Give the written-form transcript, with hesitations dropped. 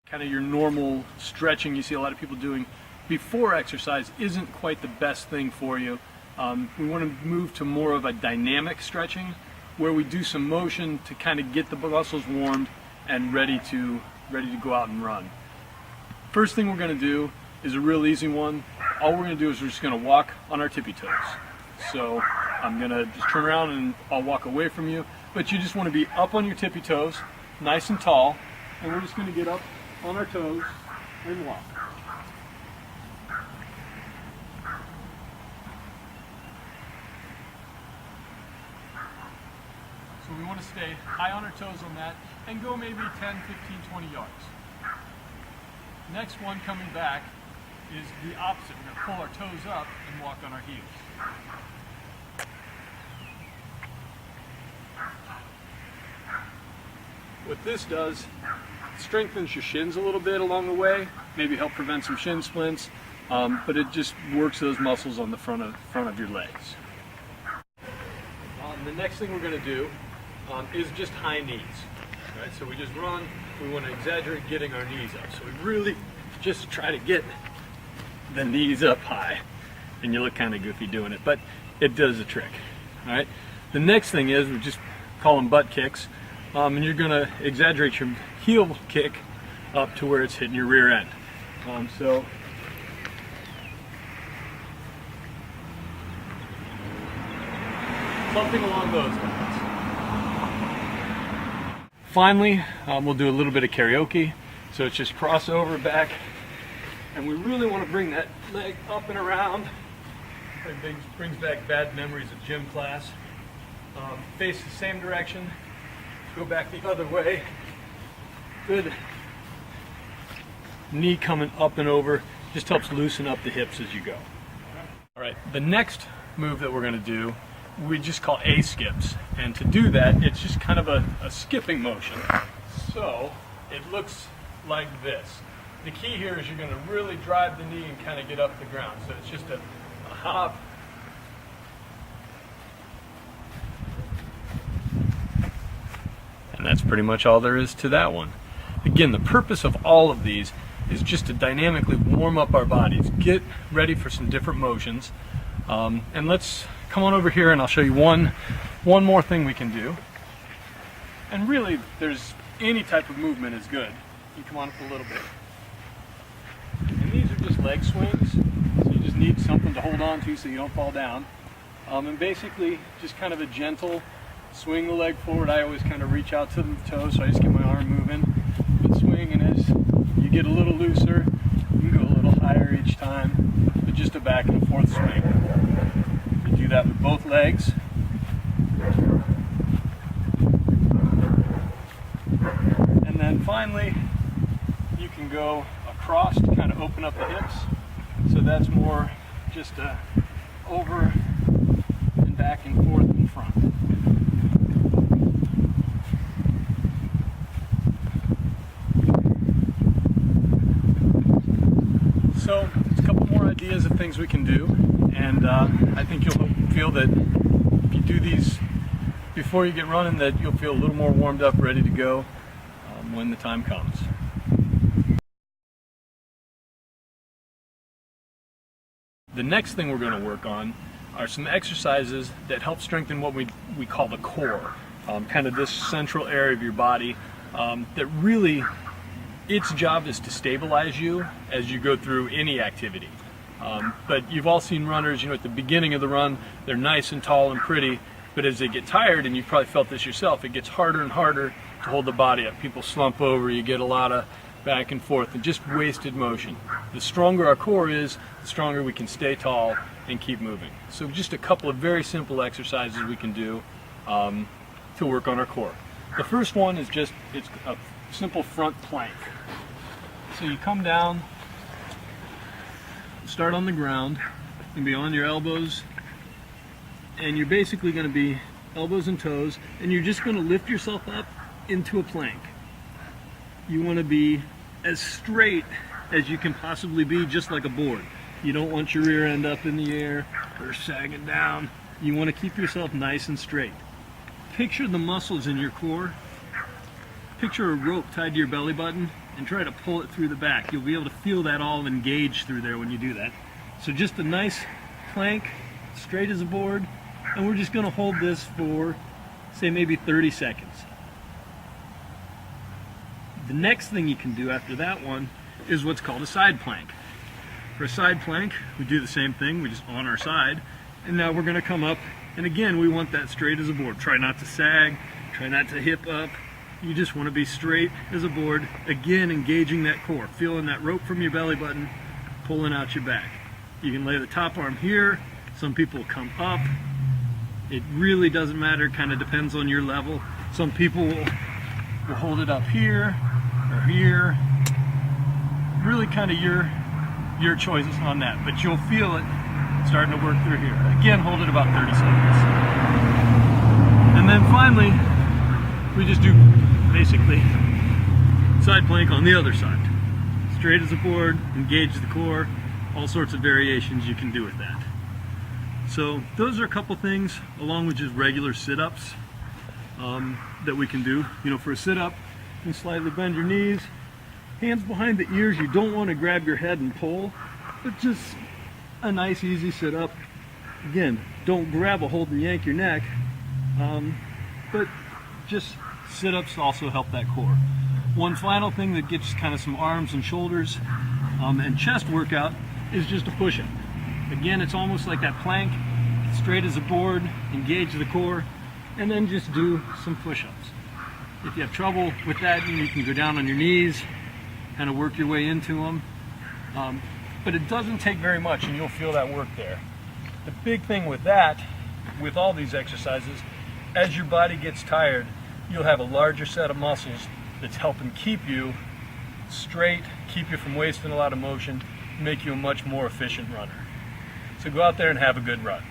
Kind of your normal stretching you see a lot of people doing before exercise isn't quite the best thing for you. We want to move to more of a dynamic stretching where we do some motion to kind of get the muscles warmed and ready to go out and run. First thing we're going to do is a real easy one. All we're going to do is we're just going to walk on our tippy toes. So I'm going to just turn around and I'll walk away from you, but you just want to be up on your tippy toes, nice and tall, and we're just going to get up on our toes and walk. So we want to stay high on our toes on that and go maybe 10, 15, 20 yards. Next one coming back is the opposite. We're going to pull our toes up and walk on our heels. What this does, strengthens your shins a little bit along the way, maybe help prevent some shin splints, but it just works those muscles on the front of your legs. The next thing we're going to do is just high knees. Right? So we just run, we want to exaggerate getting our knees up. So we really just try to get the knees up high. And you look kind of goofy doing it, but it does the trick. All right. The next thing is we just call them butt kicks. And you're going to exaggerate your heel kick up to where it's hitting your rear end. So something along those lines. Finally, we'll do a little bit of karaoke. So it's just crossover back, and we really want to bring that leg up and around. It brings back bad memories of gym class. Face the same direction. Go back the other way. Good. Knee coming up and over. Just helps loosen up the hips as you go. All right, the next move that we're going to do, we just call A-skips. And to do that, it's just kind of a skipping motion. So it looks like this. The key here is you're going to really drive the knee and kind of get up the ground. So it's just a hop. And that's pretty much all there is to that one. Again, the purpose of all of these is just to dynamically warm up our bodies, get ready for some different motions. And let's come on over here and I'll show you one more thing we can do. And really, there's any type of movement is good. You come on up a little bit. And these are just leg swings. So you just need something to hold on to so you don't fall down. And basically, just kind of a gentle swing the leg forward. I always kind of reach out to the toes, so I just get my arm moving. But swing, and as you get a little looser, you can go a little higher each time. But just a back and forth swing. You do that with both legs. And then finally, you can go across to kind of open up the hips. So that's more just a over and back and forth in front. So it's a couple more ideas of things we can do, and I think you'll feel that if you do these before you get running, that you'll feel a little more warmed up, ready to go when the time comes. The next thing we're going to work on are some exercises that help strengthen what we call the core, kind of this central area of your body that really, its job is to stabilize you as you go through any activity. But you've all seen runners, you know, at the beginning of the run, they're nice and tall and pretty, but as they get tired, and you've probably felt this yourself, it gets harder and harder to hold the body up. People slump over, you get a lot of back and forth and just wasted motion. The stronger our core is, the stronger we can stay tall and keep moving. So just a couple of very simple exercises we can do to work on our core. The first one is it's a simple front plank. So you come down, start on the ground, and be on your elbows, and you're basically going to be elbows and toes, and you're just going to lift yourself up into a plank. You want to be as straight as you can possibly be, just like a board. You don't want your rear end up in the air or sagging down. You want to keep yourself nice and straight. Picture the muscles in your core. Picture a rope tied to your belly button, and try to pull it through the back. You'll be able to feel that all engage through there when you do that. So just a nice plank, straight as a board, and we're just going to hold this for, say, maybe 30 seconds. The next thing you can do after that one is what's called a side plank. For a side plank, we do the same thing, we just on our side, and now we're going to come up, and again, we want that straight as a board. Try not to sag, try not to hip up. You just want to be straight as a board, again engaging that core, feeling that rope from your belly button, pulling out your back. You can lay the top arm here, some people come up. It really doesn't matter, kind of depends on your level. Some people will hold it up here or here. Really kind of your choices on that, but you'll feel it starting to work through here. Again, hold it about 30 seconds. And then finally, we just do basically side plank on the other side. Straight as a board, engage the core, all sorts of variations you can do with that. So those are a couple things, along with just regular sit-ups that we can do. You know, for a sit-up, you can slightly bend your knees, hands behind the ears. You don't want to grab your head and pull, but just a nice easy sit-up. Again, don't grab a hold and yank your neck, but just sit-ups also help that core. One final thing that gets kind of some arms and shoulders and chest workout is just a push-up. Again, it's almost like that plank, straight as a board, engage the core, and then just do some push-ups. If you have trouble with that, you can go down on your knees, kind of work your way into them. But it doesn't take very much, and you'll feel that work there. The big thing with that, with all these exercises, as your body gets tired, you'll have a larger set of muscles that's helping keep you straight, keep you from wasting a lot of motion, make you a much more efficient runner. So go out there and have a good run.